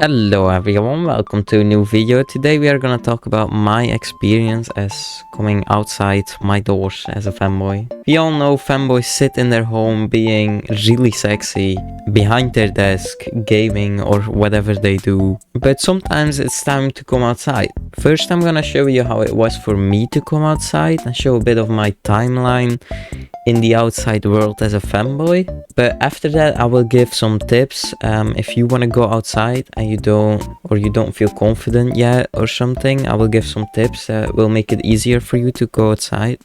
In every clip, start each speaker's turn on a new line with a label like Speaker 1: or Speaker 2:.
Speaker 1: Hello everyone, welcome to a new video. Today we are gonna talk about my experience as coming outside my doors as a femboy. We all know femboys sit in their home being really sexy, behind their desk, gaming or whatever they do. But sometimes it's time to come outside. First I'm gonna show you how it was for me to come outside and show a bit of my timeline in the outside world as a femboy. But after that I will give some tips if you want to go outside and you don't feel confident yet or something. I will give some tips that will make it easier for you to go outside.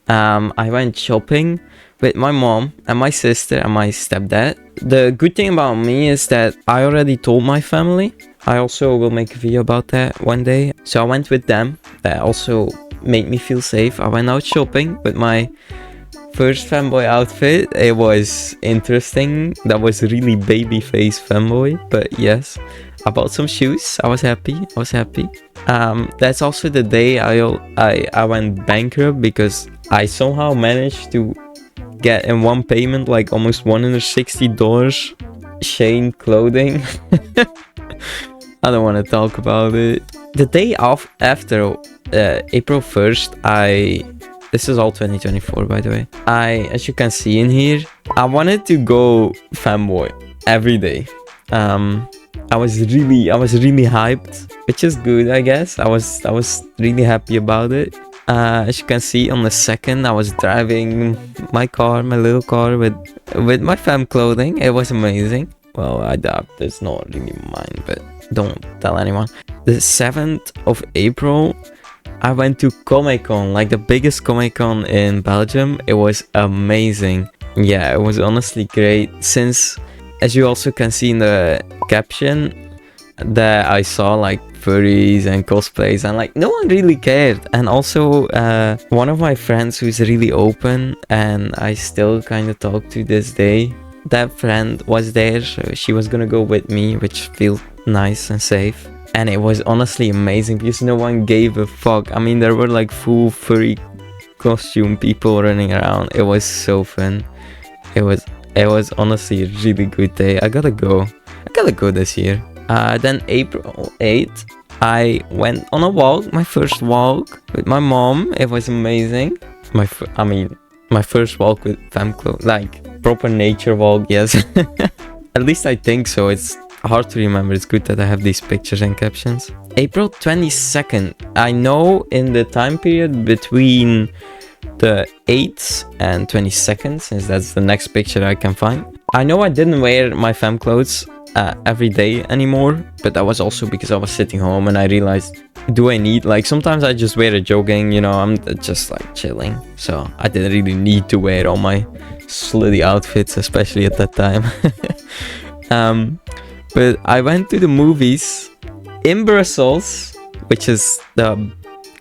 Speaker 1: I went shopping with my mom and my sister and my stepdad. The good thing about me is that I already told my family. I also will make a video about that one day. So I went with them. That also made me feel safe. I went out shopping with my first femboy outfit. It was interesting. That was really baby face femboy, but yes, I bought some shoes. I was happy. That's also the day I went bankrupt because I somehow managed to get in one payment like almost $160 Shane clothing. I don't want to talk about it. The day after April 1st, this is all 2024 by the way, as you can see in here, I wanted to go femboy every day. I was really hyped, which is good, I guess. I was really happy about it. As you can see on the 2nd, I was driving my little car with my fem clothing. It was amazing. Well, I doubt it's not really mine, but don't tell anyone. The 7th of April, I went to Comic-Con, like the biggest Comic-Con in Belgium. It was amazing. Yeah, it was honestly great. Since, as you also can see in the caption, that I saw like furries and cosplays and like no one really cared. And also one of my friends who's really open and I still kind of talk to this day, that friend was there, so she was gonna go with me, which felt nice and safe. And it was honestly amazing because no one gave a fuck. I mean, there were like full furry costume people running around. It was so fun. It was honestly a really good day. I gotta go this year. Then April 8th, I went on a walk, my first walk with my mom. It was amazing. My first walk with femclo, like proper nature walk, yes. At least I think so. It's hard to remember. It's good that I have these pictures and captions. April 22nd. I know in the time period between the 8th and 22nd, since that's the next picture I can find, I know I didn't wear my fem clothes every day anymore, but that was also because I was sitting home and I realized, do I need, like, sometimes I just wear it jogging, you know, I'm just like chilling, so I didn't really need to wear all my slutty outfits, especially at that time. But I went to the movies in Brussels, which is the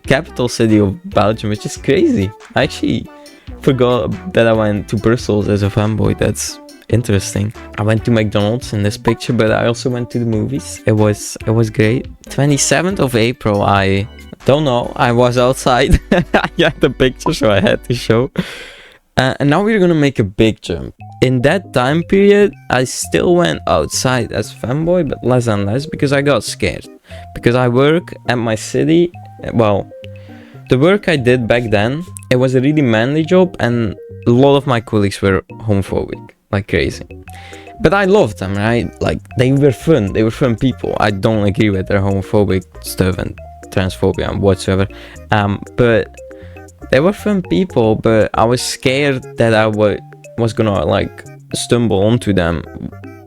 Speaker 1: capital city of Belgium, which is crazy. I actually forgot that I went to Brussels as a fanboy. That's interesting. I went to McDonald's in this picture, but I also went to the movies. It was great. 27th of April, I don't know, I was outside. I had the picture, so I had to show. And now we're gonna make a big jump. In that time period, I still went outside as femboy, but less and less because I got scared. Because I work at my city. Well, the work I did back then, it was a really manly job and a lot of my colleagues were homophobic, like crazy. But I loved them, right? Like, they were fun people. I don't agree with their homophobic stuff and transphobia and whatsoever. But they were fun people, but I was scared that I was gonna like stumble onto them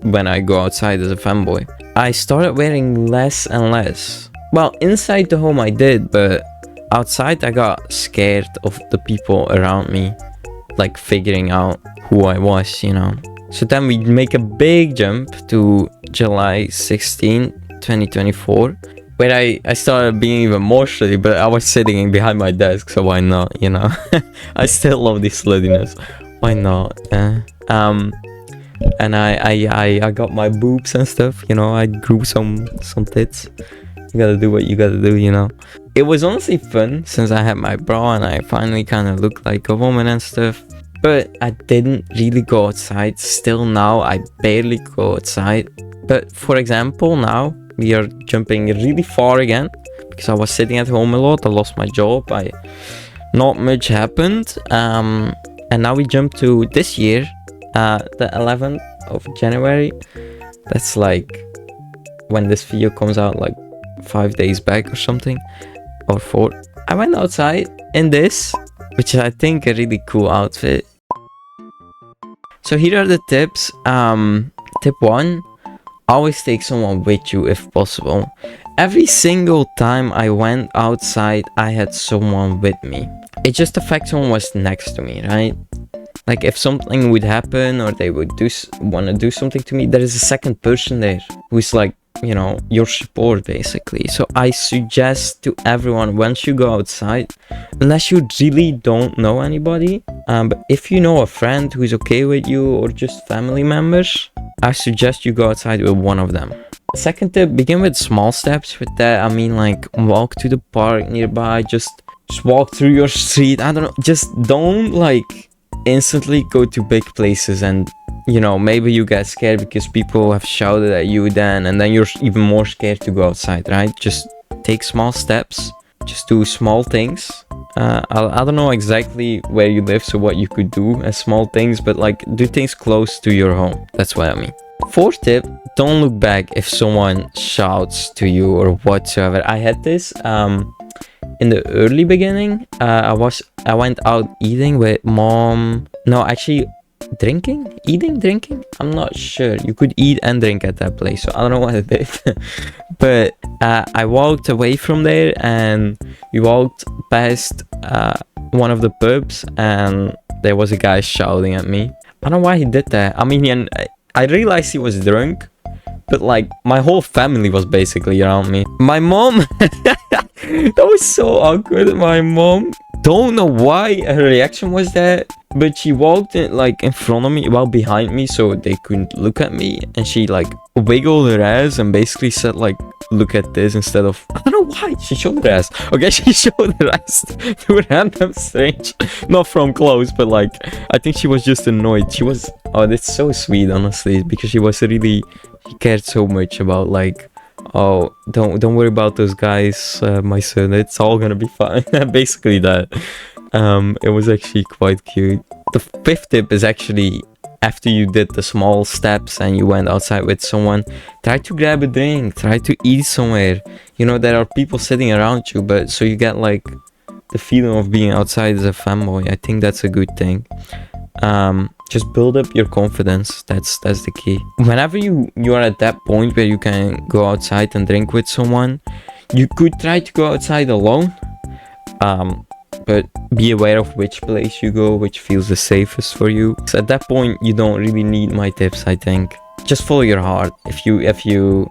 Speaker 1: when I go outside as a femboy. I started wearing less and less. Well, inside the home I did, but outside I got scared of the people around me, like figuring out who I was, you know. So then we make a big jump to July 16, 2024, where I started being even more slutty, but I was sitting behind my desk, so why not, you know. I still love this sluttiness. Why not? And I got my boobs and stuff, you know. I grew some tits. You gotta do what you gotta do, you know. It was honestly fun since I had my bra and I finally kind of looked like a woman and stuff. But I didn't really go outside. Still now, I barely go outside. But for example, now we are jumping really far again because I was sitting at home a lot. I lost my job. Not much happened. And now we jump to this year, the 11th of January. That's like when this video comes out, like 5 days back or something, or 4. I went outside in this, which is I think a really cool outfit. So here are the tips. Tip 1, always take someone with you if possible. Every single time I went outside, I had someone with me. It just the fact someone was next to me, right? Like if something would happen or they would want to do something to me, there is a second person there who's like, you know, your support basically. So I suggest to everyone, once you go outside, unless you really don't know anybody, but if you know a friend who's okay with you or just family members, I suggest you go outside with one of them. Second tip, begin with small steps. With that I mean like walk to the park nearby, just walk through your street. I don't know, just don't like instantly go to big places, and you know, maybe you get scared because people have shouted at you then, and then you're even more scared to go outside, right? Just take small steps, just do small things. I don't know exactly where you live, so what you could do as small things, but like do things close to your home. That's what I mean. Fourth tip, don't look back if someone shouts to you or whatsoever. I had this in the early beginning. I went out eating with mom. No, actually drinking, drinking. I'm not sure. You could eat and drink at that place, so I don't know what it did. But I walked away from there and we walked past one of the pubs, and there was a guy shouting at me. I don't know why he did that. I mean, I realized he was drunk, but like my whole family was basically around me. My mom, that was so awkward. My mom, don't know why her reaction was that, but she walked in, like in front of me, well behind me, so they couldn't look at me, and she like wiggled her ass and basically said like, look at this, instead of, I don't know why she showed her ass. Okay, she showed her ass to a random strange, not from close, but like I think she was just annoyed. She was, oh, that's so sweet honestly, because she was really, she cared so much about like, oh, don't worry about those guys, my son, it's all gonna be fine. Basically that. It was actually quite cute. The fifth tip is actually, after you did the small steps and you went outside with someone, try to grab a drink, try to eat somewhere. You know, there are people sitting around you, but so you get like the feeling of being outside as a fanboy. I think that's a good thing. Just build up your confidence. That's the key. Whenever you are at that point where you can go outside and drink with someone, you could try to go outside alone, but be aware of which place you go, which feels the safest for you. So at that point you don't really need my tips. I think just follow your heart. If you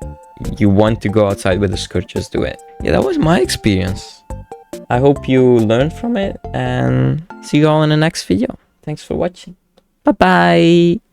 Speaker 1: want to go outside with a skirt, just do it. Yeah, that was my experience. I hope you learned from it, and see you all in the next video. Thanks for watching. Bye bye.